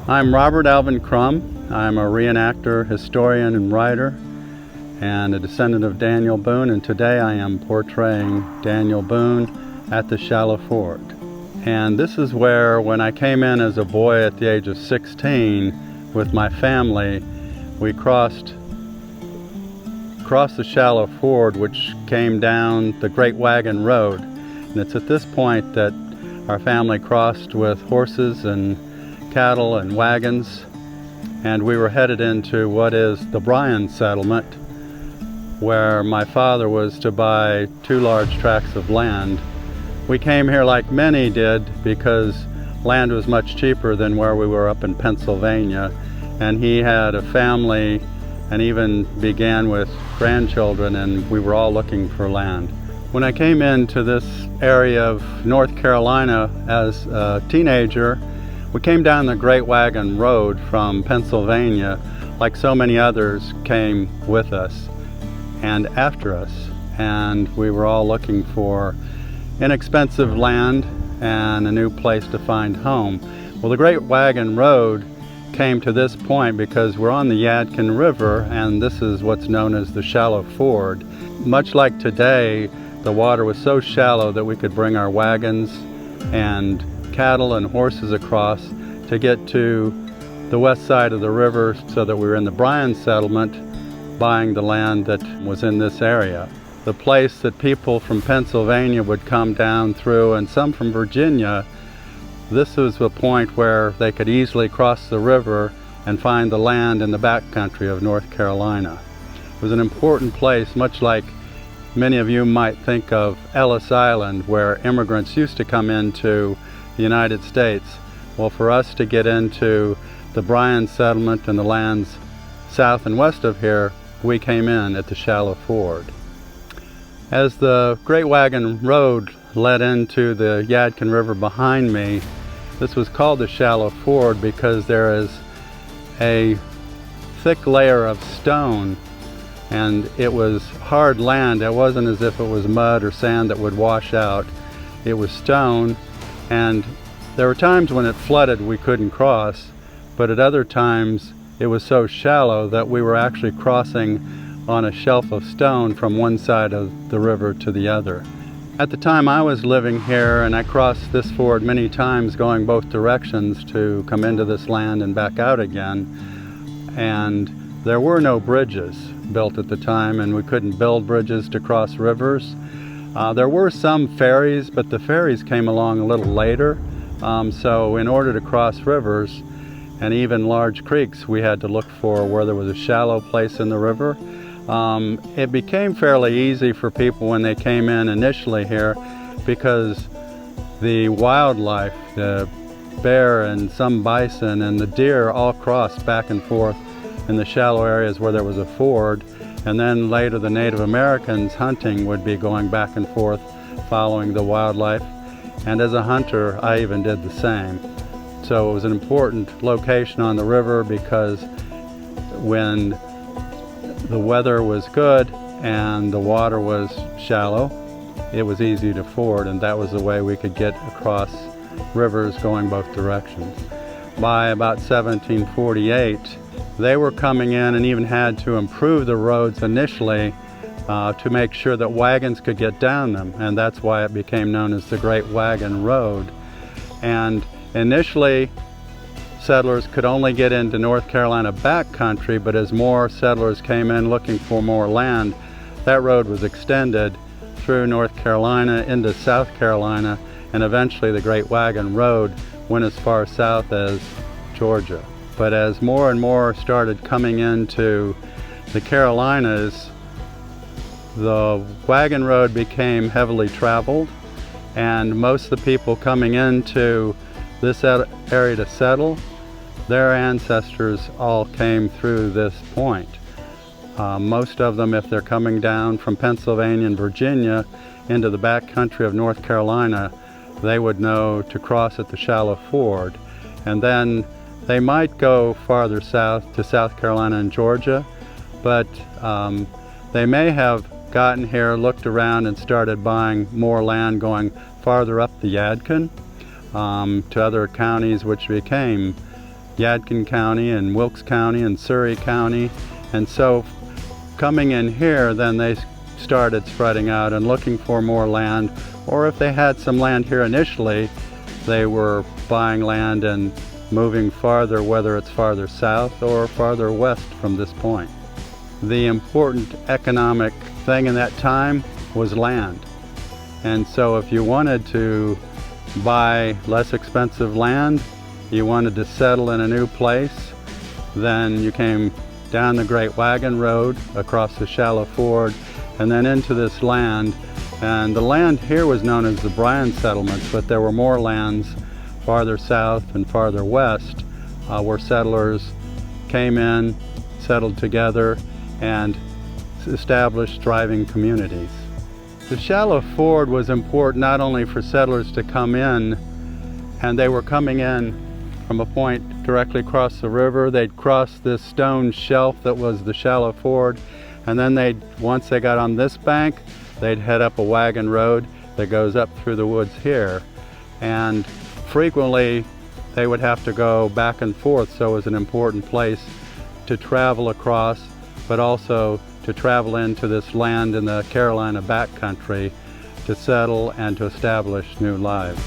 I'm Robert Alvin Crum. I'm a reenactor, historian, and writer, and a descendant of Daniel Boone, and today I am portraying Daniel Boone at the Shallow Ford. And this is where, when I came in as a boy at the age of 16 with my family, we crossed the Shallow Ford, which came down the Great Wagon Road. And it's at this point that our family crossed with horses and cattle and wagons, and we were headed into what is the Bryan settlement, where my father was to buy 2 large tracts of land. We came here like many did because land was much cheaper than where we were up in Pennsylvania, and he had a family and even began with grandchildren, and we were all looking for land. When I came into this area of North Carolina as a teenager, we came down the Great Wagon Road from Pennsylvania, like so many others came with us and after us, and we were all looking for inexpensive land and a new place to find home. Well, the Great Wagon Road came to this point because we're on the Yadkin River, and this is what's known as the Shallow Ford. Much like today, the water was so shallow that we could bring our wagons and cattle and horses across to get to the west side of the river, so that we were in the Bryan settlement buying the land that was in this area. The place that people from Pennsylvania would come down through, and some from Virginia, this was the point where they could easily cross the river and find the land in the backcountry of North Carolina. It was an important place, much like many of you might think of Ellis Island, where immigrants used to come into the United States. Well, for us to get into the Bryan settlement and the lands south and west of here, we came in at the Shallow Ford. As the Great Wagon Road led into the Yadkin River behind me, this was called the Shallow Ford because there is a thick layer of stone, and it was hard land. It wasn't as if it was mud or sand that would wash out. It was stone, and there were times when it flooded we couldn't cross, but at other times it was so shallow that we were actually crossing on a shelf of stone from one side of the river to the other. At the time I was living here, and I crossed this ford many times going both directions to come into this land and back out again, and there were no bridges built at the time, and we couldn't build bridges to cross rivers. There were some ferries, but the ferries came along a little later, so in order to cross rivers and even large creeks, we had to look for where there was a shallow place in the river. It became fairly easy for people when they came in initially here because the wildlife, the bear and some bison and the deer all crossed back and forth in the shallow areas where there was a ford, and then later the Native Americans hunting would be going back and forth following the wildlife, and as a hunter I even did the same. So it was an important location on the river because when the weather was good and the water was shallow, it was easy to ford, and that was the way we could get across rivers going both directions. By about 1748, they were coming in and even had to improve the roads initially to make sure that wagons could get down them, and that's why it became known as the Great Wagon Road. And initially, settlers could only get into North Carolina backcountry, but as more settlers came in looking for more land, that road was extended through North Carolina into South Carolina, and eventually the Great Wagon Road went as far south as Georgia. But as more and more started coming into the Carolinas, the wagon road became heavily traveled, and most of the people coming into this area to settle, their ancestors all came through this point. Most of them, if they're coming down from Pennsylvania and Virginia into the back country of North Carolina, they would know to cross at the Shallow Ford. And then They might go farther south to South Carolina and Georgia, but they may have gotten here, looked around, and started buying more land going farther up the Yadkin to other counties, which became Yadkin County and Wilkes County and Surry County. And so coming in here, then they started spreading out and looking for more land, or if they had some land here initially, they were buying land and moving farther, whether it's farther south or farther west from this point. The important economic thing in that time was land. And so if you wanted to buy less expensive land, you wanted to settle in a new place, then you came down the Great Wagon Road, across the shallow ford, and then into this land. And the land here was known as the Bryan settlements, but there were more lands farther south and farther west where settlers came in, settled together, and established thriving communities. The shallow ford was important not only for settlers to come in, and they were coming in from a point directly across the river. They'd cross this stone shelf that was the shallow ford, and then once they got on this bank, they'd head up a wagon road that goes up through the woods here. And frequently they would have to go back and forth, so it was an important place to travel across, but also to travel into this land in the Carolina backcountry to settle and to establish new lives.